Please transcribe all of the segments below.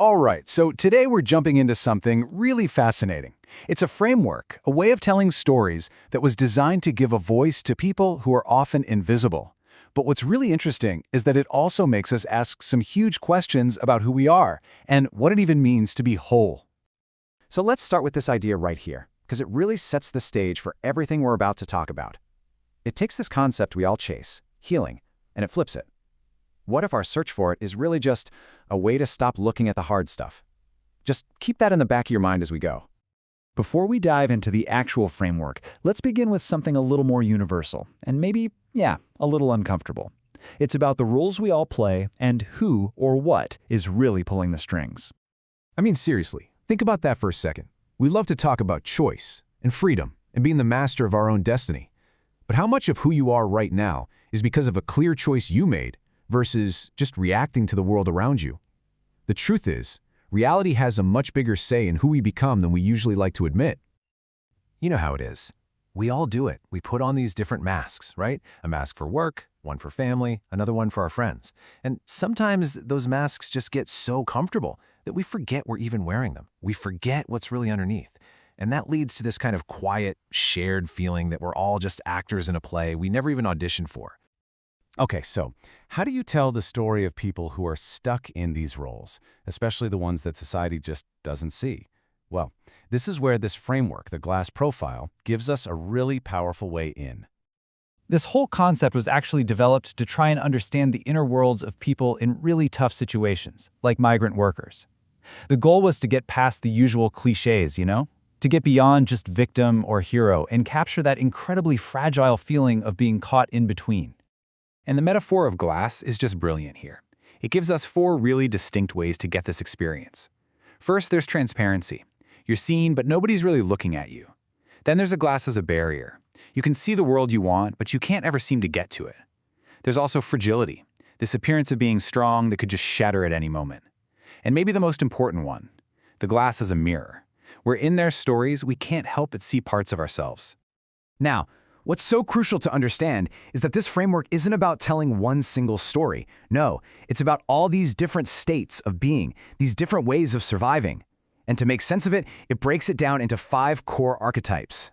All right, so today we're jumping into something really fascinating. It's a framework, a way of telling stories that was designed to give a voice to people who are often invisible. But what's really interesting is that it also makes us ask some huge questions about who we are and what it even means to be whole. So let's start with this idea right here, because it really sets the stage for everything we're about to talk about. It takes this concept we all chase, healing, and it flips it. What if our search for it is really just a way to stop looking at the hard stuff? Just keep that in the back of your mind as we go. Before we dive into the actual framework, let's begin with something a little more universal, and maybe, a little uncomfortable. It's about the roles we all play and who or what is really pulling the strings. I mean, seriously, think about that for a second. We love to talk about choice and freedom and being the master of our own destiny. But how much of who you are right now is because of a clear choice you made versus just reacting to the world around you? The truth is, reality has a much bigger say in who we become than we usually like to admit. You know how it is. We all do it. We put on these different masks, right? A mask for work, one for family, another one for our friends. And sometimes those masks just get so comfortable that we forget we're even wearing them. We forget what's really underneath. And that leads to this kind of quiet, shared feeling that we're all just actors in a play we never even auditioned for. Okay, so how do you tell the story of people who are stuck in these roles, especially the ones that society just doesn't see? Well, this is where this framework, the glass profile, gives us a really powerful way in. This whole concept was actually developed to try and understand the inner worlds of people in really tough situations, like migrant workers. The goal was to get past the usual cliches, to get beyond just victim or hero and capture that incredibly fragile feeling of being caught in between. And the metaphor of glass is just brilliant here. It gives us 4 really distinct ways to get this experience. First, there's transparency. You're seen, but nobody's really looking at you. Then there's a glass as a barrier. You can see the world you want, but you can't ever seem to get to it. There's also fragility, this appearance of being strong that could just shatter at any moment. And maybe the most important one, the glass as a mirror. Where in their stories, we can't help but see parts of ourselves. Now, what's so crucial to understand is that this framework isn't about telling one single story. No, it's about all these different states of being, these different ways of surviving. And to make sense of it, it breaks it down into 5 core archetypes.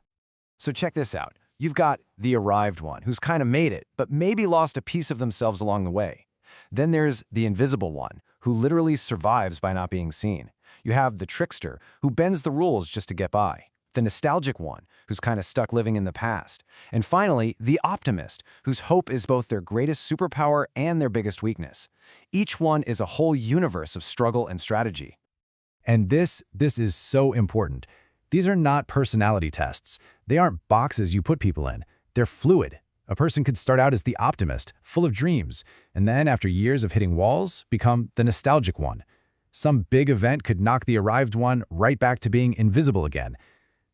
So check this out. You've got the arrived one, who's kind of made it, but maybe lost a piece of themselves along the way. Then there's the invisible one, who literally survives by not being seen. You have the trickster, who bends the rules just to get by. The nostalgic one, who's kind of stuck living in the past. And finally, the optimist, whose hope is both their greatest superpower and their biggest weakness. Each one is a whole universe of struggle and strategy. And this is so important. These are not personality tests. They aren't boxes you put people in. They're fluid. A person could start out as the optimist, full of dreams, and then after years of hitting walls, become the nostalgic one. Some big event could knock the arrived one right back to being invisible again.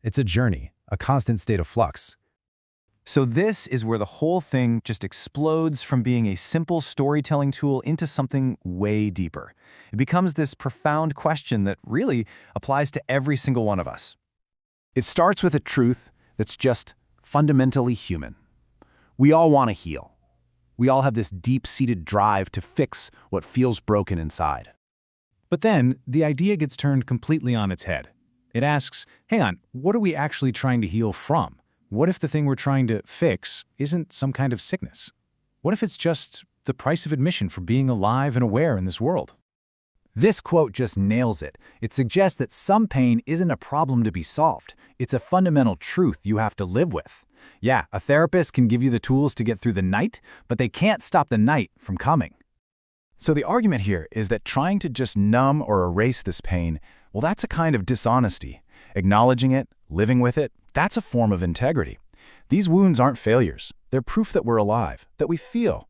It's a journey, a constant state of flux. So this is where the whole thing just explodes from being a simple storytelling tool into something way deeper. It becomes this profound question that really applies to every single one of us. It starts with a truth that's just fundamentally human. We all want to heal. We all have this deep-seated drive to fix what feels broken inside. But then, the idea gets turned completely on its head. It asks, hang on, what are we actually trying to heal from? What if the thing we're trying to fix isn't some kind of sickness? What if it's just the price of admission for being alive and aware in this world? This quote just nails it. It suggests that some pain isn't a problem to be solved. It's a fundamental truth you have to live with. Yeah, a therapist can give you the tools to get through the night, but they can't stop the night from coming. So the argument here is that trying to just numb or erase this pain, well, that's a kind of dishonesty. Acknowledging it, living with it, that's a form of integrity. These wounds aren't failures. They're proof that we're alive, that we feel.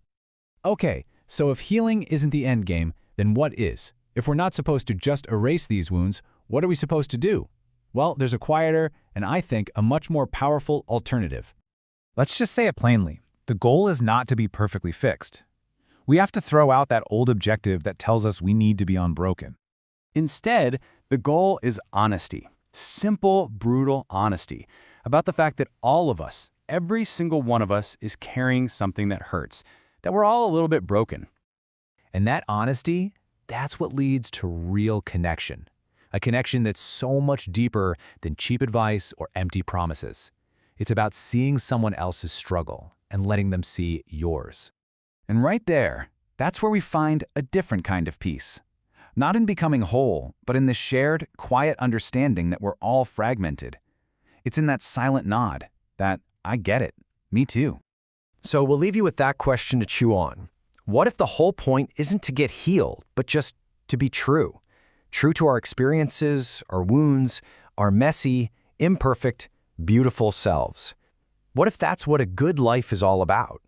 Okay, so if healing isn't the end game, then what is? If we're not supposed to just erase these wounds, what are we supposed to do? Well, there's a quieter, and I think a much more powerful alternative. Let's just say it plainly. The goal is not to be perfectly fixed. We have to throw out that old objective that tells us we need to be unbroken. Instead, the goal is honesty. Simple, brutal honesty about the fact that all of us, every single one of us, is carrying something that hurts, that we're all a little bit broken. And that honesty, That's what leads to real connection. A connection that's so much deeper than cheap advice or empty promises. It's about seeing someone else's struggle and letting them see yours. And right there, that's where we find a different kind of peace. Not in becoming whole, but in the shared, quiet understanding that we're all fragmented. It's in that silent nod, that, I get it, me too. So we'll leave you with that question to chew on. What if the whole point isn't to get healed, but just to be true? True to our experiences, our wounds, our messy, imperfect, beautiful selves. What if that's what a good life is all about?